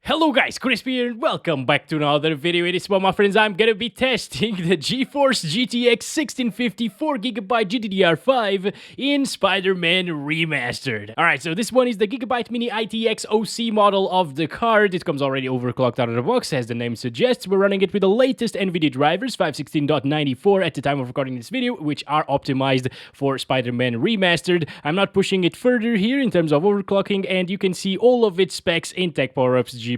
Hello guys, Crispy here and welcome back to another video. In this one, my friends, I'm gonna be testing the GeForce GTX 1650 4GB GDDR5 in Spider-Man Remastered. Alright, so this one is the Gigabyte Mini ITX OC model of the card. It comes already overclocked out of the box, as the name suggests. We're running it with the latest Nvidia drivers, 516.94 at the time of recording this video, which are optimized for Spider-Man Remastered. I'm not pushing it further here in terms of overclocking, and you can see all of its specs in Tech Power-Up's GPU-Z.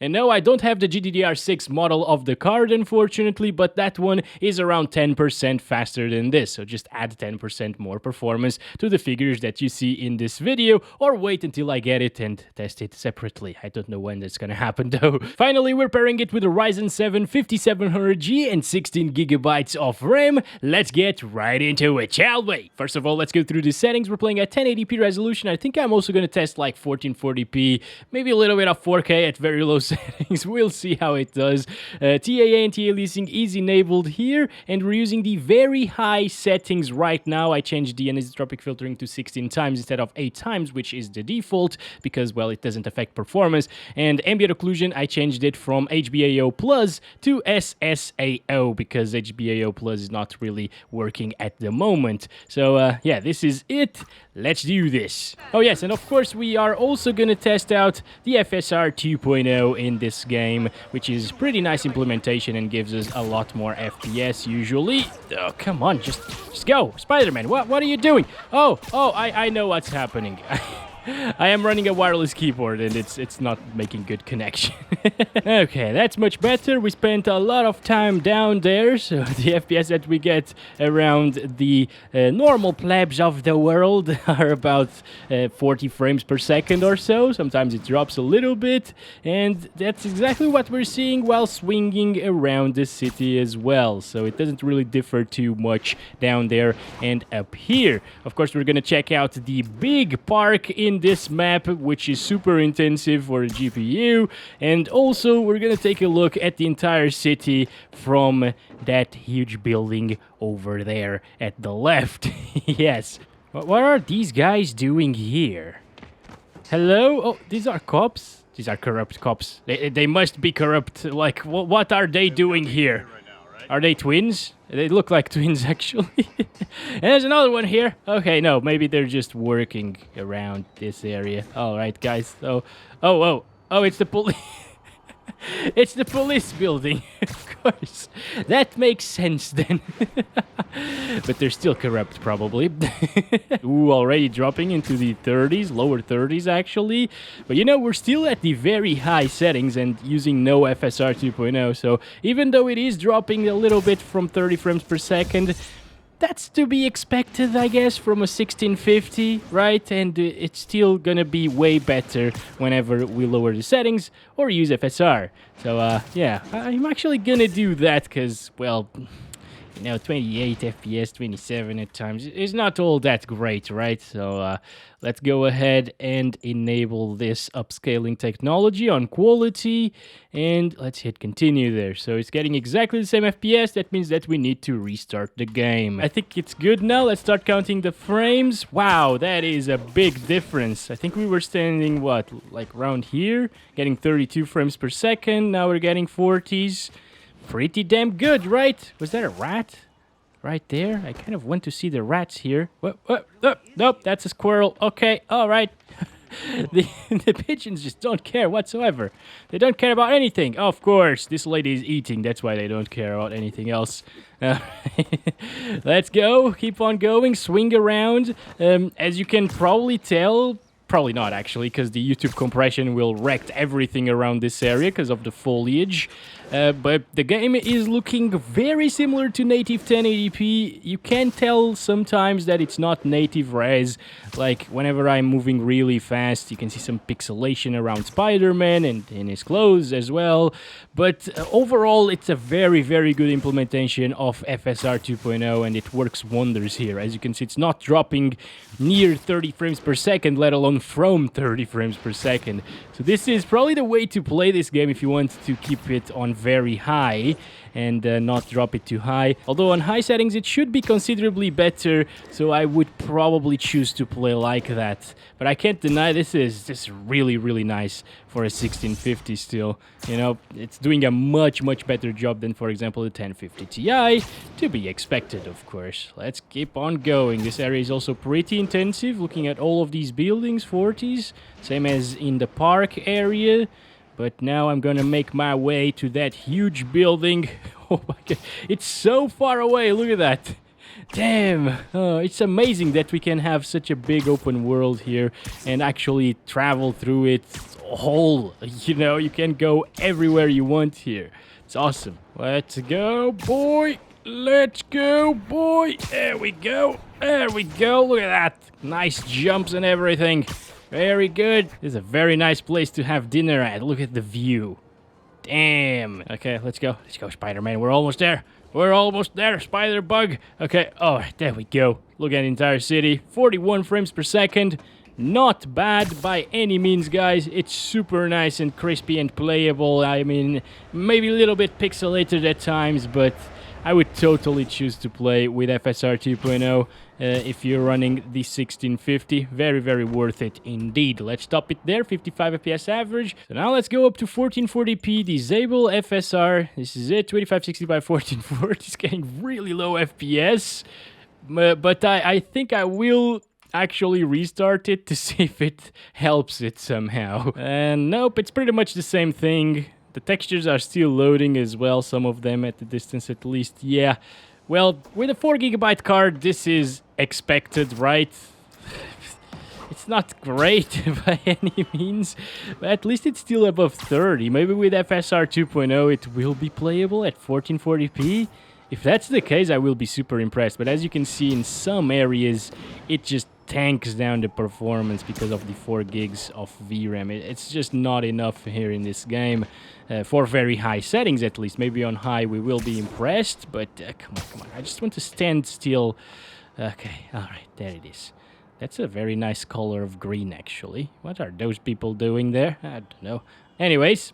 And no, I don't have the GDDR6 model of the card, unfortunately, but that one is around 10% faster than this, so just add 10% more performance to the figures that you see in this video, or wait until I get it and test it separately. I don't know when that's gonna happen though. Finally, we're pairing it with a Ryzen 7 5700G and 16GB of RAM. Let's get right into it, shall we? First of all, let's go through the settings. We're playing at 1080p resolution. I think I'm also gonna test like 1440p, maybe a little bit of 4K at very low settings. We'll see how it does. TAA and TA-leasing is enabled here, and we're using the very high settings right now. I changed the anisotropic filtering to 16 times instead of 8 times, which is the default, because, well, it doesn't affect performance. And ambient occlusion, I changed it from HBAO Plus to SSAO, because HBAO Plus is not really working at the moment. So, yeah, this is it. Let's do this. Oh, yes, and of course, we are also going to test out the FSR 2.0 in this game, which is pretty nice implementation and gives us a lot more FPS usually. Oh, come on, just go. Spider-Man, what are you doing? Oh, I know what's happening. I am running a wireless keyboard and it's not making good connection. Okay, that's much better. We spent a lot of time down there, so the FPS that we get around the normal plebs of the world are about 40 frames per second or so. Sometimes it drops a little bit, and that's exactly what we're seeing while swinging around the city as well. So it doesn't really differ too much down there and up here. Of course, we're gonna check out the big park in this map, which is super intensive for a GPU, and also we're gonna take a look at the entire city from that huge building over there at the left. Yes. What are these guys doing here? Hello? Oh, these are cops? These are corrupt cops. They must be corrupt. Like, what are they doing here? Are they twins? They look like twins, actually. And there's another one here. Okay, no, maybe they're just working around this area. All right, guys. So, oh, it's the police. It's the police building, of course. That makes sense then. But they're still corrupt, probably. Ooh, already dropping into the 30s, lower 30s actually. But you know, we're still at the very high settings and using no FSR 2.0. So even though it is dropping a little bit from 30 frames per second, that's to be expected, I guess, from a 1650, right? And it's still gonna be way better whenever we lower the settings or use FSR. So, yeah, I'm actually gonna do that because, well, you know, 28 FPS, 27 at times is not all that great, right? So let's go ahead and enable this upscaling technology on quality, and let's hit continue there. So it's getting exactly the same FPS. That means that we need to restart the game. I think it's good now. Let's start counting the frames. Wow, that is a big difference. I think we were standing, what, like around here, getting 32 frames per second. Now we're getting 40s. Pretty damn good, right? Was that a rat? Right there? I kind of want to see the rats here. What? Nope, that's a squirrel. Okay, all right. The pigeons just don't care whatsoever. They don't care about anything. Of course, this lady is eating. That's why they don't care about anything else. Let's go. Keep on going. Swing around. As you can probably tell... Probably not, actually, because the YouTube compression will wreck everything around this area because of the foliage. But the game is looking very similar to native 1080p. You can tell sometimes that it's not native res. Like, whenever I'm moving really fast, you can see some pixelation around Spider-Man and in his clothes as well. But overall, it's a very, very good implementation of FSR 2.0, and it works wonders here. As you can see, it's not dropping near 30 frames per second, let alone from 30 frames per second. So this is probably the way to play this game if you want to keep it on very high. and not drop it too high. Although on high settings it should be considerably better, so I would probably choose to play like that. But I can't deny this is really nice for a 1650 still. You know, it's doing a much better job than, for example, the 1050 Ti, to be expected, of course. Let's keep on going. This area is also pretty intensive, looking at all of these buildings, 40s, same as in the park area. But now I'm gonna make my way to that huge building. Oh my god, it's so far away, look at that. Damn, it's amazing that we can have such a big open world here and actually travel through it whole. You know, you can go everywhere you want here. It's awesome. Let's go, boy. Let's go, boy. There we go. There we go. Look at that. Nice jumps and everything. Very good. This is a very nice place to have dinner at. Look at the view. Damn. Okay, let's go. Let's go, Spider-Man. We're almost there. We're almost there, Spider Bug. Okay, oh, there we go. Look at the entire city. 41 frames per second. Not bad by any means, guys. It's super nice and crispy and playable. I mean, maybe a little bit pixelated at times, but I would totally choose to play with FSR 2.0 if you're running the 1650. Very worth it indeed. Let's stop it there, 55 FPS average. So now let's go up to 1440p, disable FSR. This is it, 2560 by 1440. It's getting really low FPS. But I think I will actually restart it to see if it helps it somehow. And nope, it's pretty much the same thing. The textures are still loading as well, some of them at the distance at least. Yeah, well, with a 4GB card, this is expected, right? It's not great by any means, but at least it's still above 30. Maybe with FSR 2.0 it will be playable at 1440p. If that's the case, I will be super impressed. But as you can see, in some areas, it just tanks down the performance because of the 4 gigs of VRAM. It's just not enough here in this game for very high settings, at least. Maybe on high we will be impressed, but come on. I just want to stand still. Okay, all right, there it is. That's a very nice color of green, actually. What are those people doing there? I don't know. Anyways,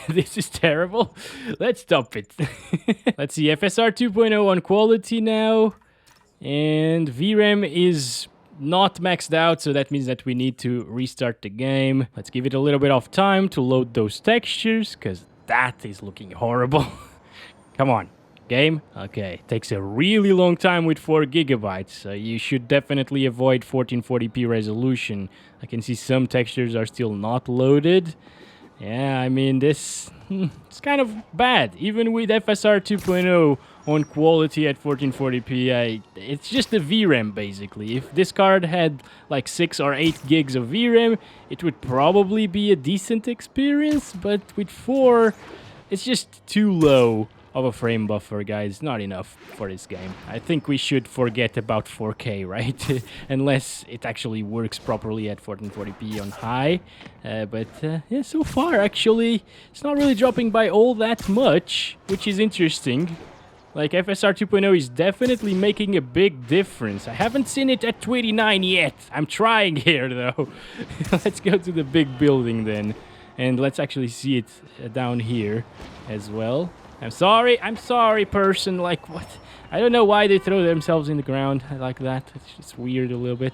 this is terrible. Let's stop it. Let's see, FSR 2.0 on quality now. And VRAM is not maxed out, so that means that we need to restart the game. Let's give it a little bit of time to load those textures, because that is looking horrible. Come on, game. Okay, takes a really long time with 4 gigabytes, so you should definitely avoid 1440p resolution. I can see some textures are still not loaded. Yeah, I mean, this it's kind of bad. Even with FSR 2.0 on quality at 1440p, it's just the VRAM, basically. If this card had like 6 or 8 gigs of VRAM, it would probably be a decent experience, but with 4, it's just too low of a frame buffer, guys. Not enough for this game. I think we should forget about 4K, right? Unless it actually works properly at 1440p on high. Yeah, so far, actually, it's not really dropping by all that much, which is interesting. Like, FSR 2.0 is definitely making a big difference. I haven't seen it at 29 yet. I'm trying here, though. Let's go to the big building, then. And let's actually see it down here as well. I'm sorry, person. Like, what? I don't know why they throw themselves in the ground like that. It's just weird a little bit.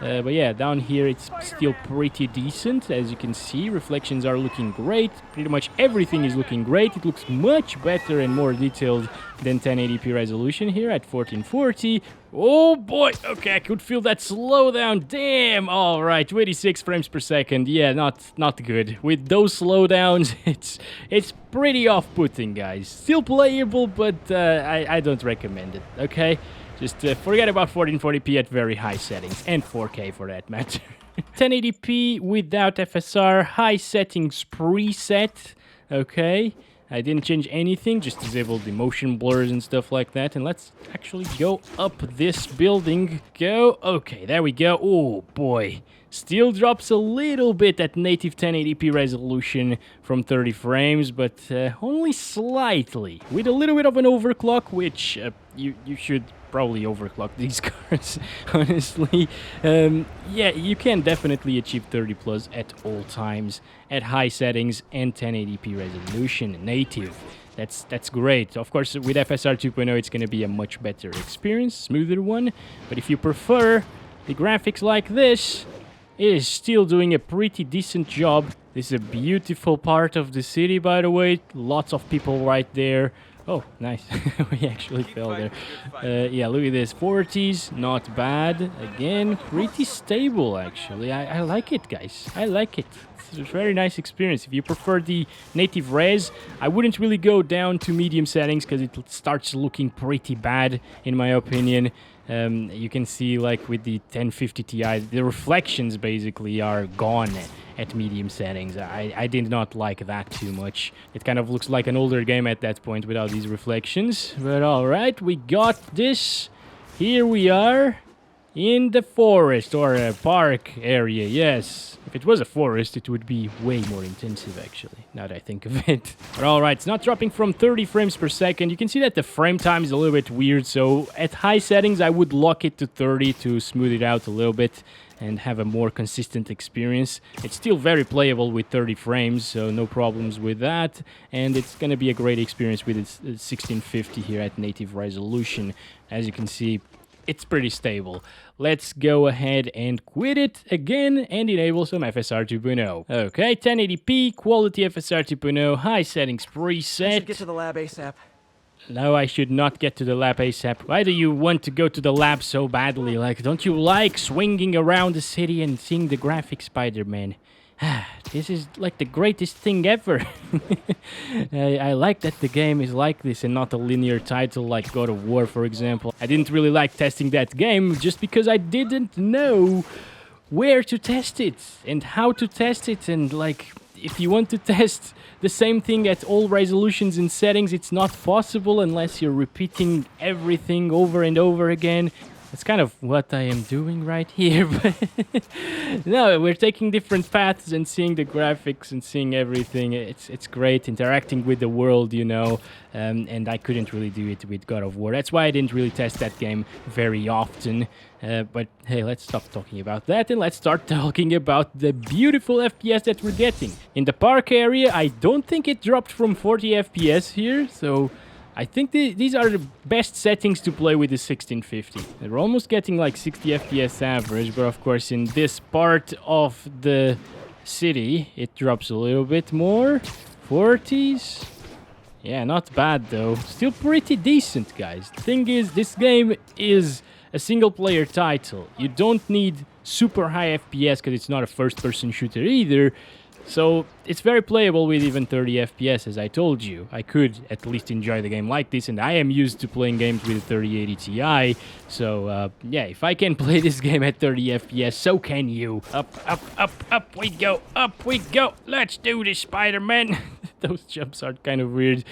But yeah, down here it's still pretty decent. As you can see, reflections are looking great. Pretty much everything is looking great. It looks much better and more detailed than 1080p resolution here at 1440. Oh boy, okay, I could feel that slowdown. Damn, all right, 26 frames per second. Yeah, not good. With those slowdowns, it's pretty off-putting, guys. Still playable, but I don't recommend it, okay? Just forget about 1440p at very high settings, and 4K for that matter. 1080p without FSR, high settings preset, okay? I didn't change anything, just disabled the motion blurs and stuff like that. And let's actually go up this building. Go, okay, there we go. Oh boy, still drops a little bit at native 1080p resolution from 30 frames, but only slightly. With a little bit of an overclock, which you should probably overclock these cards, honestly. Yeah, you can definitely achieve 30 plus at all times at high settings and 1080p resolution native. That's great. Of course, with FSR 2.0, it's going to be a much better experience, smoother one. But if you prefer the graphics like this, it is still doing a pretty decent job. This is a beautiful part of the city, by the way. Lots of people right there. Oh, nice. We actually fell there. Yeah, look at this. 40s, not bad. Again, pretty stable, actually. I like it, guys. I like it. It's a very nice experience. If you prefer the native res, I wouldn't really go down to medium settings because it starts looking pretty bad, in my opinion. You can see, like, with the 1050 Ti, the reflections basically are gone at medium settings. I did not like that too much. It kind of looks like an older game at that point without these reflections. But alright, we got this. Here we are in the forest, or a park area, yes. If it was a forest, it would be way more intensive, actually, now that I think of it. But alright, it's not dropping from 30 frames per second. You can see that the frame time is a little bit weird, so at high settings, I would lock it to 30 to smooth it out a little bit and have a more consistent experience. It's still very playable with 30 frames, so no problems with that. And it's gonna be a great experience with its 1650 here at native resolution. As you can see, it's pretty stable. Let's go ahead and quit it again and enable some FSR 2.0. Okay, 1080p, quality FSR 2.0, high settings preset. I should get to the lab ASAP. No, I should not get to the lab ASAP. Why do you want to go to the lab so badly? Like, don't you like swinging around the city and seeing the graphic Spider-Man? This is like the greatest thing ever. I like that the game is like this and not a linear title like God of War, for example. I didn't really like testing that game just because I didn't know where to test it and how to test it. And like, if you want to test the same thing at all resolutions and settings, it's not possible unless you're repeating everything over and over again. That's kind of what I am doing right here, but no, we're taking different paths and seeing the graphics and seeing everything. It's great interacting with the world, you know, and I couldn't really do it with God of War. That's why I didn't really test that game very often. But hey, let's stop talking about that and let's start talking about the beautiful FPS that we're getting. In the park area, I don't think it dropped from 40 FPS here, so I think these are the best settings to play with the 1650. We're almost getting like 60 FPS average, but of course in this part of the city, it drops a little bit more. 40s. Yeah, not bad though. Still pretty decent, guys. The thing is, this game is a single-player title. You don't need super high FPS because it's not a first-person shooter either. So it's very playable with even 30 FPS, as I told you. I could at least enjoy the game like this, and I am used to playing games with a 3080 Ti. So yeah, if I can play this game at 30 FPS, so can you. Up, up, up, up we go, up we go. Let's do this, Spider-Man. Those jumps are kind of weird.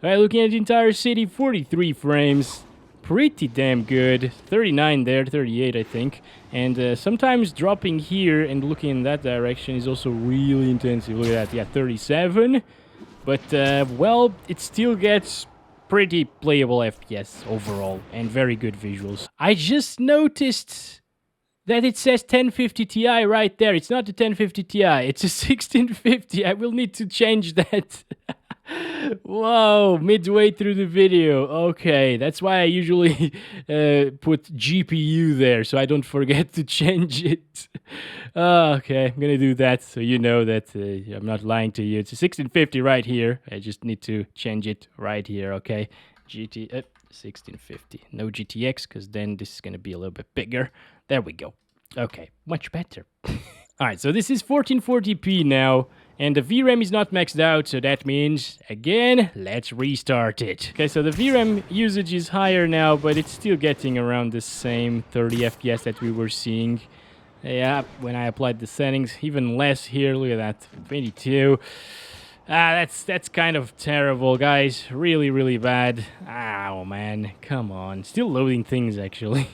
All right, looking at the entire city, 43 frames. Pretty damn good. 39 there, 38 I think. And sometimes dropping here and looking in that direction is also really intensive. Look at that, yeah, 37. But, well, it still gets pretty playable FPS overall and very good visuals. I just noticed that it says 1050 Ti right there. It's not a 1050 Ti, it's a 1650. I will need to change that. Whoa, midway through the video. Okay, that's why I usually put GPU there, so I don't forget to change it. Okay, I'm gonna do that so you know that I'm not lying to you. It's a 1650 right here. I just need to change it right here, okay? 1650. No GTX, because then this is gonna be a little bit bigger. There we go. Okay, much better. Alright, so this is 1440p now. And the VRAM is not maxed out, so that means, again, let's restart it. Okay, so the VRAM usage is higher now, but it's still getting around the same 30 FPS that we were seeing. Yeah, when I applied the settings, even less here, look at that, 22. That's kind of terrible, guys. Really, really bad. Oh, man, come on. Still loading things, actually.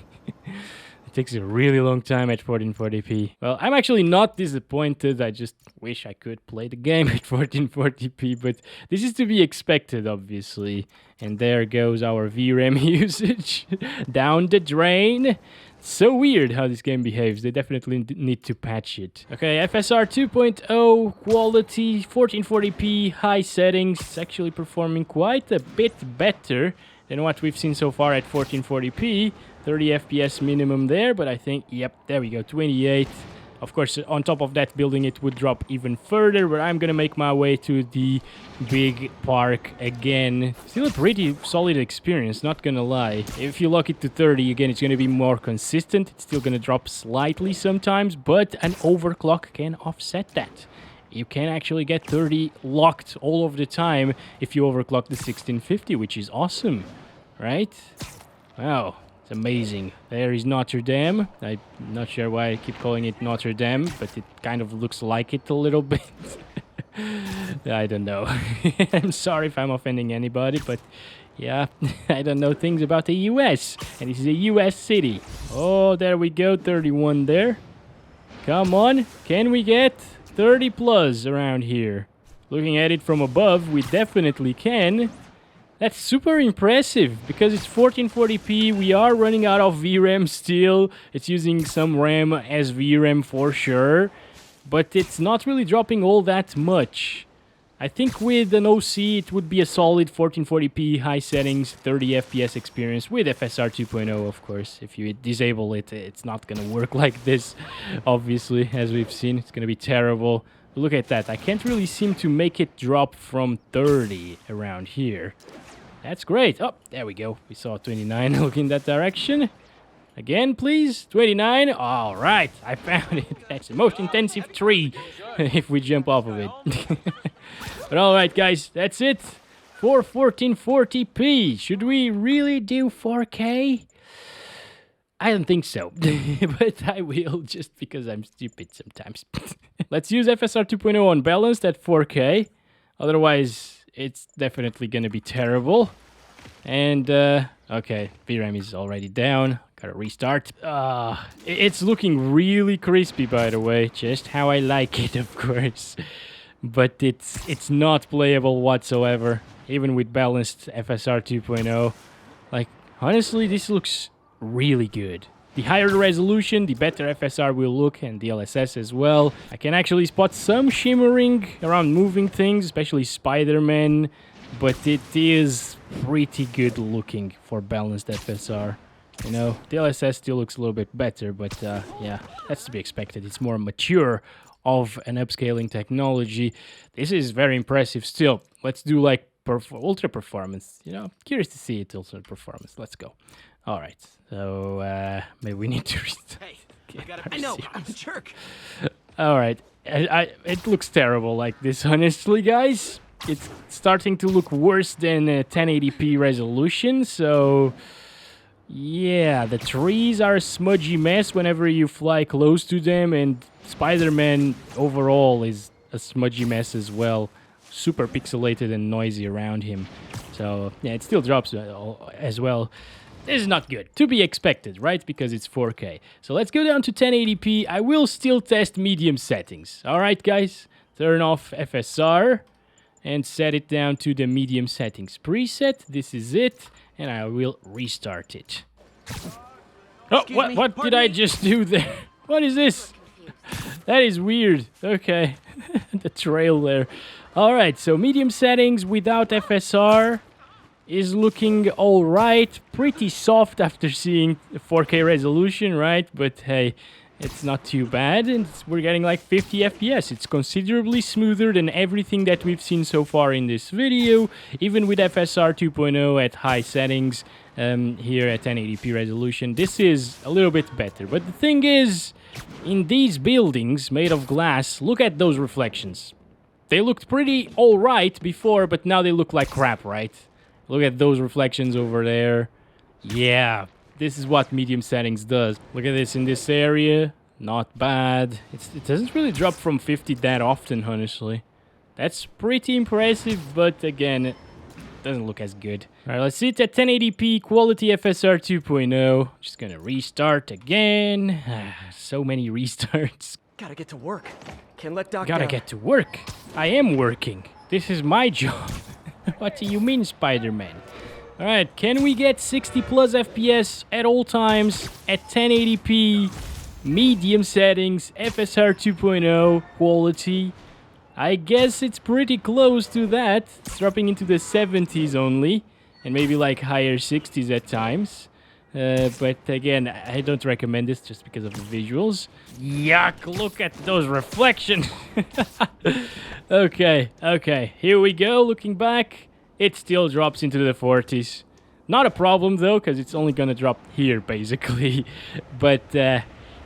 takes a really long time at 1440p. Well, I'm actually not disappointed. I just wish I could play the game at 1440p, but this is to be expected, obviously. And there goes our VRAM usage down the drain. So weird how this game behaves. They definitely need to patch it. Okay, FSR 2.0 quality, 1440p, high settings. It's actually performing quite a bit better than what we've seen so far at 1440p. 30 FPS minimum there, but I think, yep, there we go, 28. Of course, on top of that, building it would drop even further, but I'm gonna make my way to the big park again. Still a pretty solid experience, not gonna lie. If you lock it to 30, again, it's gonna be more consistent. It's still gonna drop slightly sometimes, but an overclock can offset that. You can actually get 30 locked all of the time if you overclock the 1650, which is awesome, right? Wow. It's amazing. There is Notre Dame. I'm not sure why I keep calling it Notre Dame, but it kind of looks like it a little bit. I don't know. I'm sorry if I'm offending anybody, but yeah, I don't know things about the US. And this is a US city. Oh, there we go. 31 there. Come on. Can we get 30 plus around here? Looking at it from above, we definitely can. That's super impressive because it's 1440p. We are running out of VRAM still. It's using some RAM as VRAM for sure, but it's not really dropping all that much. I think with an OC, it would be a solid 1440p, high settings, 30 FPS experience with FSR 2.0, of course. If you disable it, it's not going to work like this, obviously, as we've seen. It's going to be terrible. Look at that. I can't really seem to make it drop from 30 around here. That's great. Oh, there we go. We saw 29 looking that direction. Again, please. 29. All right. I found it. That's the most intensive tree if we jump off of it. But all right, guys. That's it for 1440p. Should we really do 4K? I don't think so. But I will just because I'm stupid sometimes. Let's use FSR 2.0 unbalanced at 4K. Otherwise, it's definitely gonna be terrible. And okay, VRAM is already down. Gotta restart. It's looking really crispy, by the way, just how I like it, of course. But it's not playable whatsoever, even with balanced FSR 2.0. Like, honestly, this looks really good. The higher the resolution, the better FSR will look, and DLSS as well. I can actually spot some shimmering around moving things, especially Spider-Man, but it is pretty good looking for balanced FSR. You know, DLSS still looks a little bit better, but yeah, that's to be expected. It's more mature of an upscaling technology. This is very impressive still. Let's do like ultra performance. You know, curious to see it ultra performance. Let's go. All right, so maybe we need to restart. Hey, I know, I'm a jerk. All right, it looks terrible like this, honestly, guys. It's starting to look worse than 1080p resolution, so yeah, the trees are a smudgy mess whenever you fly close to them, and Spider-Man overall is a smudgy mess as well. Super pixelated and noisy around him. So yeah, it still drops as well. This is not good. To be expected, right? Because it's 4K. So let's go down to 1080p. I will still test medium settings. All right, guys? Turn off FSR and set it down to the medium settings preset. This is it. And I will restart it. Oh, what did I just do there? What is this? That is weird. Okay. The trail there. All right, so medium settings without FSR is looking all right. Pretty soft after seeing 4K resolution, right? But hey, it's not too bad, and we're getting like 50 FPS. It's considerably smoother than everything that we've seen so far in this video, even with FSR 2.0 at high settings here at 1080p resolution. This is a little bit better, but the thing is, in these buildings made of glass, look at those reflections. They looked pretty all right before, but now they look like crap, right? Look at those reflections over there. Yeah, this is what medium settings does. Look at this in this area. Not bad. It doesn't really drop from 50 that often, honestly. That's pretty impressive, but again, doesn't look as good. All right, let's see it at 1080p quality FSR 2.0. Just gonna restart again. So many restarts. Gotta get to work. Can't let Doc Gotta down. get to work. I am working. This is my job. What do you mean, Spider-Man? All right, can we get 60 plus FPS at all times at 1080p, medium settings, FSR 2.0 quality? I guess it's pretty close to that. It's dropping into the 70s only, and maybe like higher 60s at times. But again, I don't recommend this just because of the visuals. Yuck, look at those reflections. Okay, here we go. Looking back, it still drops into the 40s. Not a problem though, because it's only gonna drop here basically. But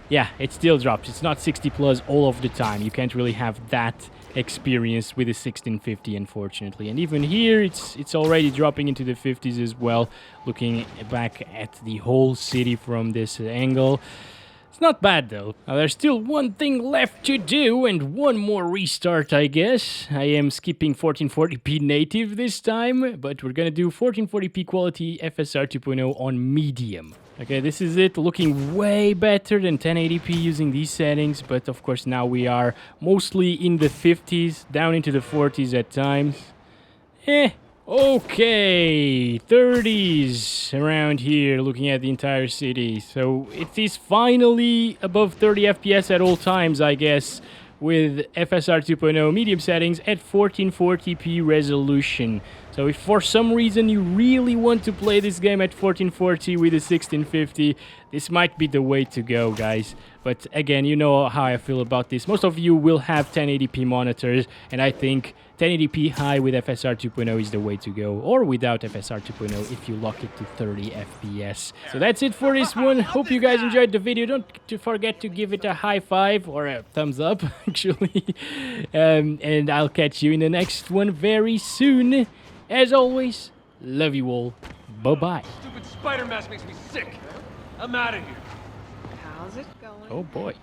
yeah, it still drops. It's not 60 plus all of the time. You can't really have that experience with a 1650, unfortunately. And even here, it's already dropping into the 50s as well. Looking back at the whole city from this angle. It's not bad though. Now, there's still one thing left to do and one more restart, I guess. I am skipping 1440p native this time, but we're gonna do 1440p quality FSR 2.0 on medium. Okay, this is it, looking way better than 1080p using these settings, but of course now we are mostly in the 50s, down into the 40s at times. Okay, 30s around here, looking at the entire city. So it is finally above 30 FPS at all times, I guess, with FSR 2.0 medium settings at 1440p resolution. So if for some reason you really want to play this game at 1440 with a 1650, this might be the way to go, guys. But again, you know how I feel about this. Most of you will have 1080p monitors, and I think 1080p high with FSR 2.0 is the way to go, or without FSR 2.0 if you lock it to 30 FPS. So that's it for this one. Hope you guys enjoyed the video. Don't forget to give it a high five or a thumbs up, actually. And I'll catch you in the next one very soon. As always, love you all. Bye-bye. Stupid spider mask makes me sick. I'm out of here. How's it going? Oh boy.